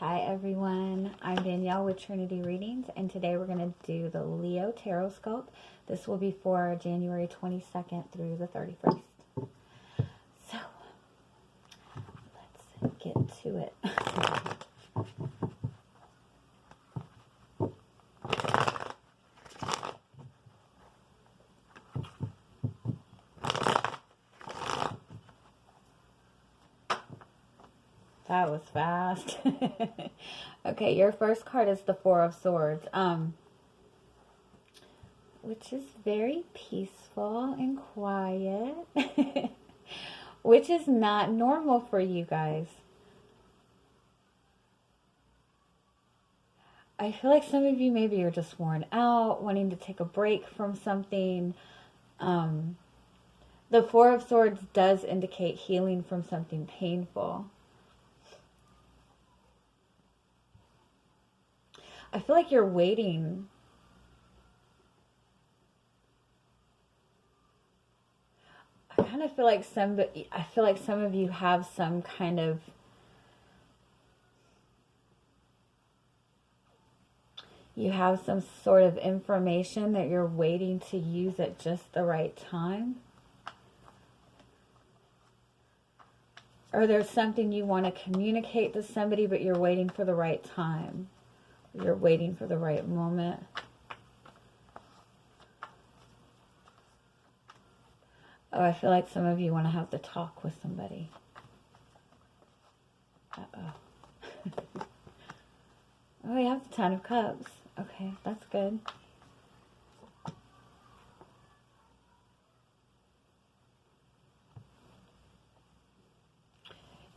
Hi everyone, I'm Danielle with Trinity Readings, and today we're going to do the Leo Tarotscope. This will be for January 22nd through the 31st. So, let's get to it. That was fast. Okay, your first card is the Four of Swords, which is very peaceful and quiet, which is not normal for you guys. I feel like some of you maybe are just worn out, wanting to take a break from something. The Four of Swords does indicate healing from something painful. I feel like you're waiting. I kind of feel like some of you have some kind of some sort of information that you're waiting to use at just the right time. Or there's something you want to communicate to somebody, but you're waiting for the right time. You're waiting for the right moment. Oh, I feel like some of you want to have to talk with somebody. Uh-oh. Oh, you have the Ten of Cups. Okay, that's good.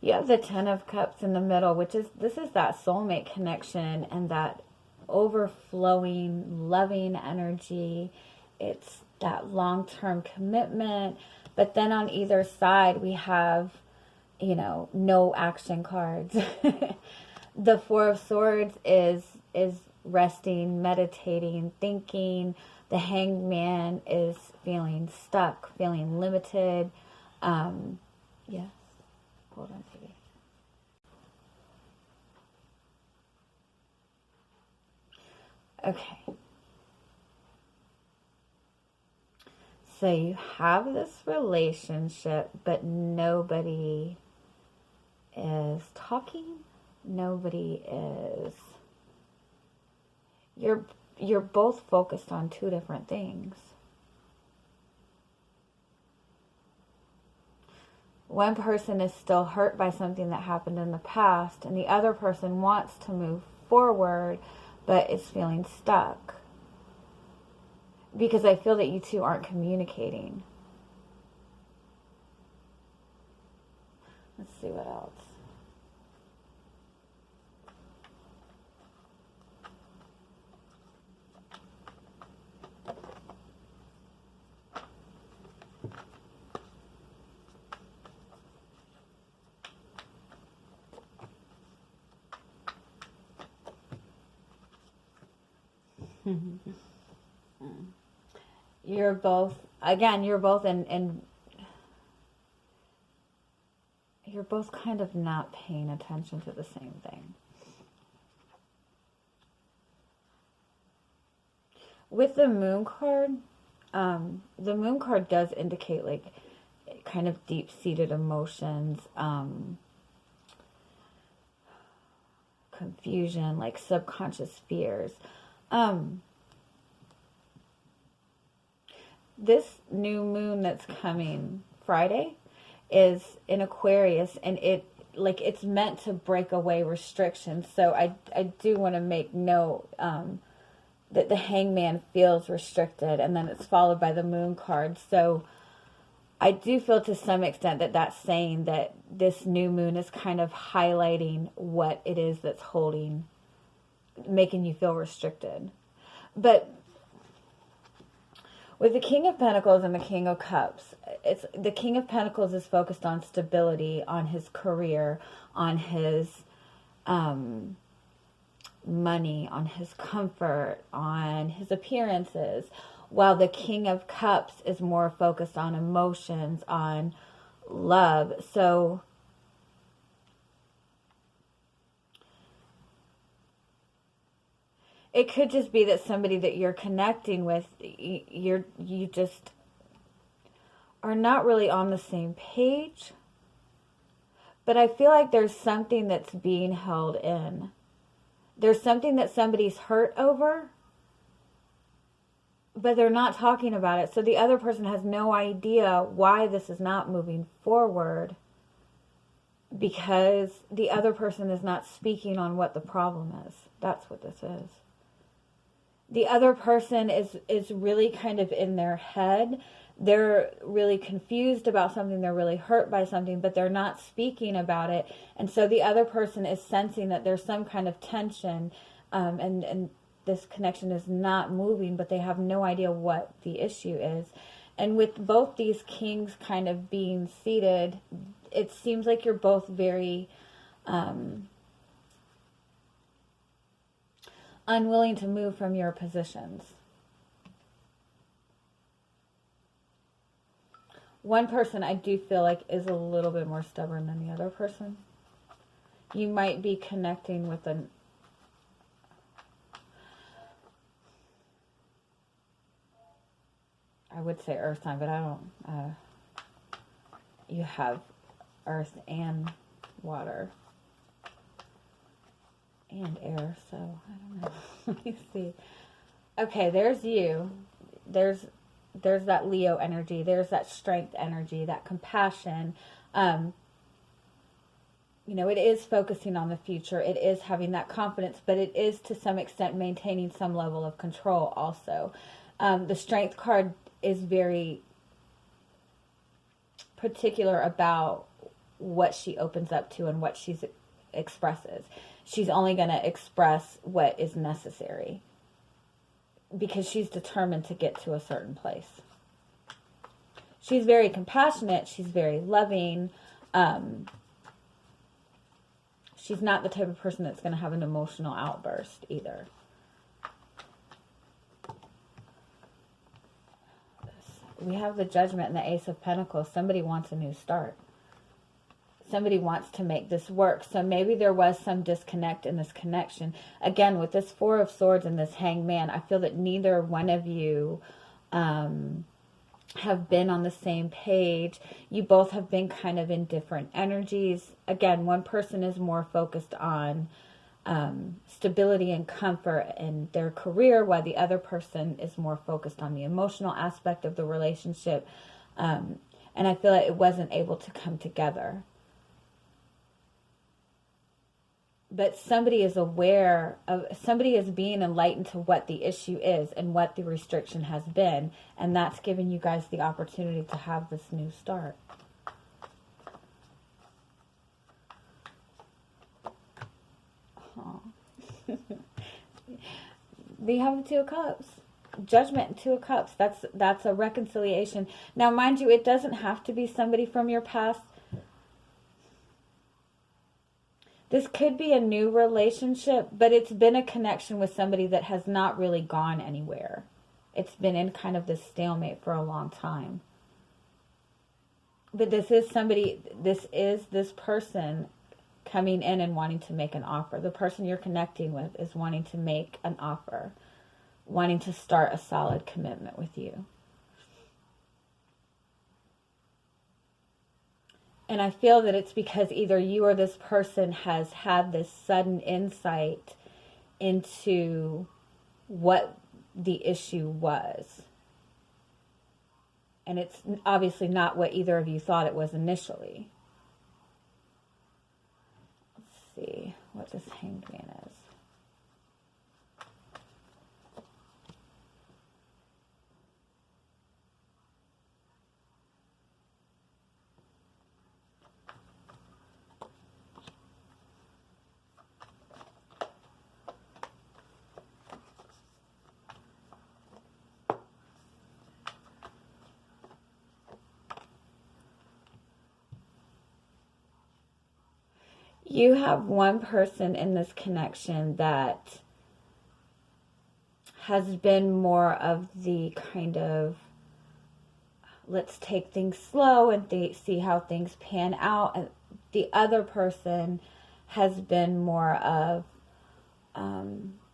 You have the Ten of Cups in the middle, which is, this is that soulmate connection and that overflowing, loving energy. It's that long-term commitment. But then on either side, we have, no action cards. The Four of Swords is resting, meditating, thinking. The Hanged Man is feeling stuck, feeling limited. Yes. Hold on, Piggy. Okay. So you have this relationship, but nobody is talking. Nobody is. You're both focused on two different things. One person is still hurt by something that happened in the past, and the other person wants to move forward, but is feeling stuck. Because I feel that you two aren't communicating. Let's see what else. You're both you're both kind of not paying attention to the same thing. With the Moon card, the Moon card does indicate like kind of deep-seated emotions, confusion, like subconscious fears. This new moon that's coming Friday is in Aquarius, and it's meant to break away restrictions. So I do want to make note that the Hangman feels restricted, and then it's followed by the Moon card. So I do feel to some extent that that's saying that this new moon is kind of highlighting what it is that's making you feel restricted. But with the King of Pentacles and the King of Cups, the King of Pentacles is focused on stability, on his career, on his money, on his comfort, on his appearances, while the King of Cups is more focused on emotions, on love. So it could just be that somebody that you're connecting with, you just are not really on the same page. But I feel like there's something that's being held in. There's something that somebody's hurt over, but they're not talking about it. So the other person has no idea why this is not moving forward, because the other person is not speaking on what the problem is. That's what this is. The other person is really kind of in their head. They're really confused about something. They're really hurt by something, but they're not speaking about it. And so the other person is sensing that there's some kind of tension, and this connection is not moving, but they have no idea what the issue is. And with both these kings kind of being seated, it seems like you're both very unwilling to move from your positions. One person I do feel like is a little bit more stubborn than the other person. You might be connecting with I would say earth sign, but I don't, you have earth and water and air, so I don't know. Let me see. Okay, there's you. There's that Leo energy. There's that strength energy, that compassion. It is focusing on the future. It is having that confidence, but it is to some extent maintaining some level of control also. The strength card is very particular about what she opens up to and what she expresses. She's only going to express what is necessary because she's determined to get to a certain place. She's very compassionate. She's very loving. She's not the type of person that's going to have an emotional outburst either. We have the Judgment and the Ace of Pentacles. Somebody wants a new start. Somebody wants to make this work. So maybe there was some disconnect in this connection. Again, with this Four of Swords and this Hangman, I feel that neither one of you have been on the same page. You both have been kind of in different energies. Again, one person is more focused on stability and comfort in their career, while the other person is more focused on the emotional aspect of the relationship. And I feel like it wasn't able to come together. But somebody is aware of, somebody is being enlightened to what the issue is and what the restriction has been. And that's giving you guys the opportunity to have this new start. We have the Two of Cups. Judgment and Two of Cups. That's a reconciliation. Now, mind you, it doesn't have to be somebody from your past. This could be a new relationship, but it's been a connection with somebody that has not really gone anywhere. It's been in kind of this stalemate for a long time. But this is this person coming in and wanting to make an offer. The person you're connecting with is wanting to make an offer, wanting to start a solid commitment with you. And I feel that it's because either you or this person has had this sudden insight into what the issue was. And it's obviously not what either of you thought it was initially. Let's see what this Hanged Man is. You have one person in this connection that has been more of the kind of, let's take things slow and see how things pan out. And the other person has been more of,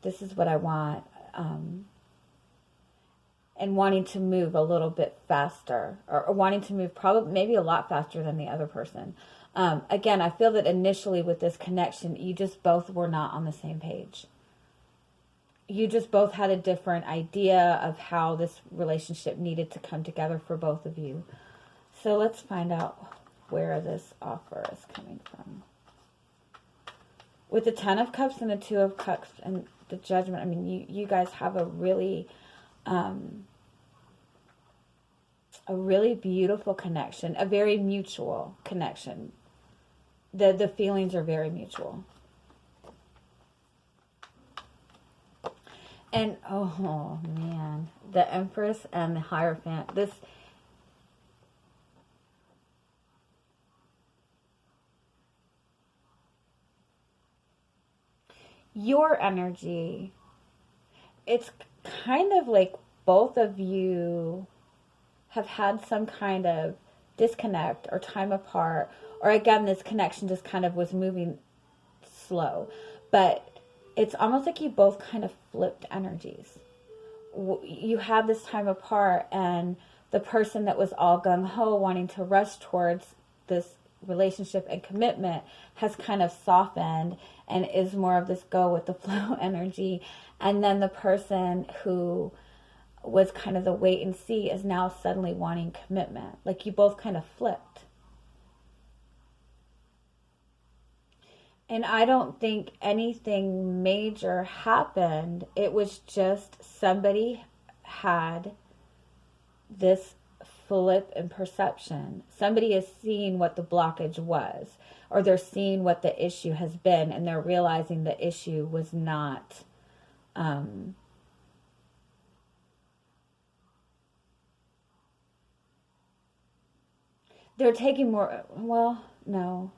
this is what I want, and wanting to move a little bit faster, or wanting to move probably maybe a lot faster than the other person. Again, I feel that initially with this connection, you just both were not on the same page. You just both had a different idea of how this relationship needed to come together for both of you. So let's find out where this offer is coming from. With the Ten of Cups and the Two of Cups and the Judgment, I mean, you guys have a really beautiful connection, a very mutual connection. The feelings are very mutual. And, oh man, the Empress and the Hierophant. Your energy, it's kind of like both of you have had some kind of disconnect or time apart, or again, this connection just kind of was moving slow. But it's almost like you both kind of flipped energies. You had this time apart, and the person that was all gung-ho wanting to rush towards this relationship and commitment has kind of softened and is more of this go with the flow energy. And then the person who was kind of the wait and see is now suddenly wanting commitment. Like you both kind of flipped. And I don't think anything major happened. It was just somebody had this flip in perception. Somebody is seeing what the blockage was, or they're seeing what the issue has been, and they're realizing the issue was not they're taking more, well, no.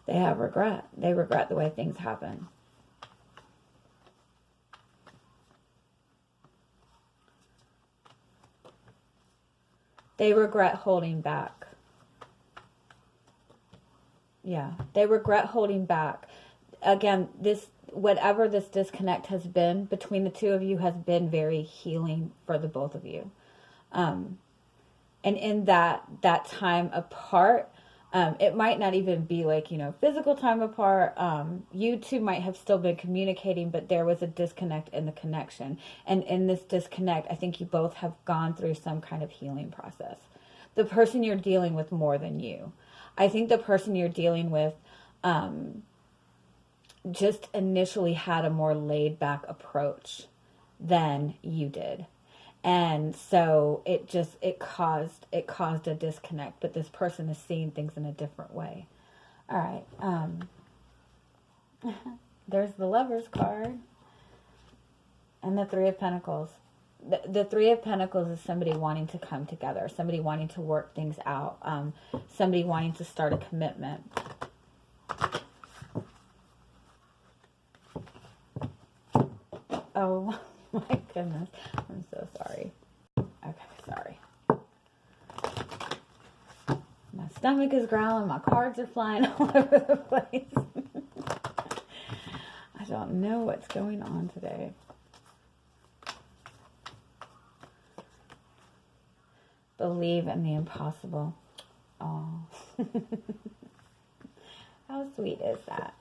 They have regret. They regret the way things happen. They regret holding back. Yeah, they regret holding back. Again, whatever this disconnect has been between the two of you has been very healing for the both of you. And in that time apart, it might not even be like, physical time apart. You two might have still been communicating, but there was a disconnect in the connection. And in this disconnect, I think you both have gone through some kind of healing process. The person you're dealing with more than you. I think the person you're dealing with just initially had a more laid back approach than you did. And so it caused a disconnect, but this person is seeing things in a different way. All right. There's the Lover's card and the Three of Pentacles. The Three of Pentacles is somebody wanting to come together, somebody wanting to work things out, somebody wanting to start a commitment. Oh my goodness. I'm so sorry. Okay, sorry. My stomach is growling. My cards are flying all over the place. I don't know what's going on today. Believe in the impossible. Oh. How sweet is that?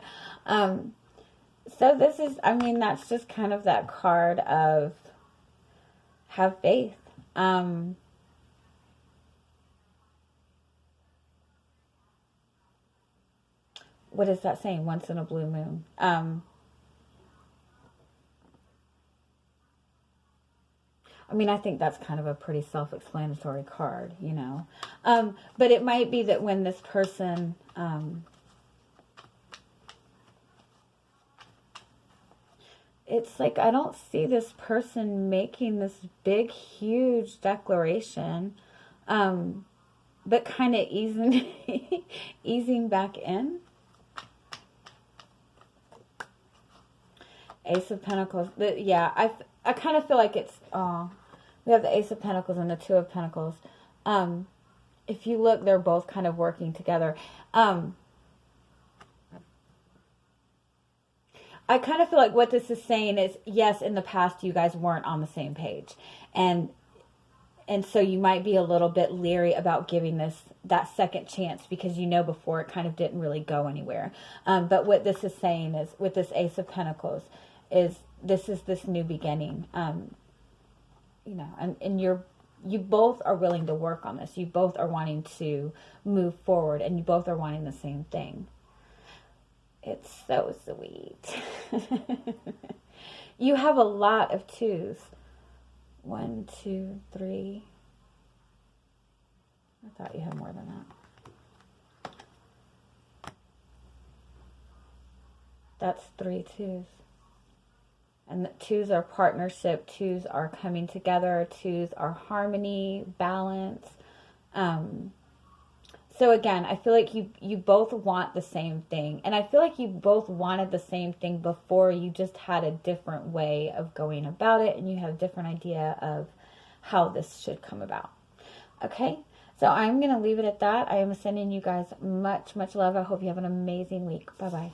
So this is, that's just kind of that card of have faith. What is that saying? Once in a blue moon. I think that's kind of a pretty self-explanatory card, But it might be that when this person... it's like I don't see this person making this big, huge declaration, but kind of easing back in. Ace of Pentacles. Yeah, I kind of feel like it's, we have the Ace of Pentacles and the Two of Pentacles. If you look, they're both kind of working together. I kind of feel like what this is saying is, yes, in the past you guys weren't on the same page. And so you might be a little bit leery about giving that second chance because you know before it kind of didn't really go anywhere. But what this is saying is, with this Ace of Pentacles, is this new beginning. You know, and you both are willing to work on this. You both are wanting to move forward, and you both are wanting the same thing. It's so sweet. You have a lot of twos. 1, 2, 3. I thought you had more than that. That's 3 twos. And the twos are partnership. Twos are coming together. Twos are harmony, balance. So again, I feel like you both want the same thing. And I feel like you both wanted the same thing before. You just had a different way of going about it. And you have a different idea of how this should come about. Okay? So I'm going to leave it at that. I am sending you guys much, much love. I hope you have an amazing week. Bye-bye.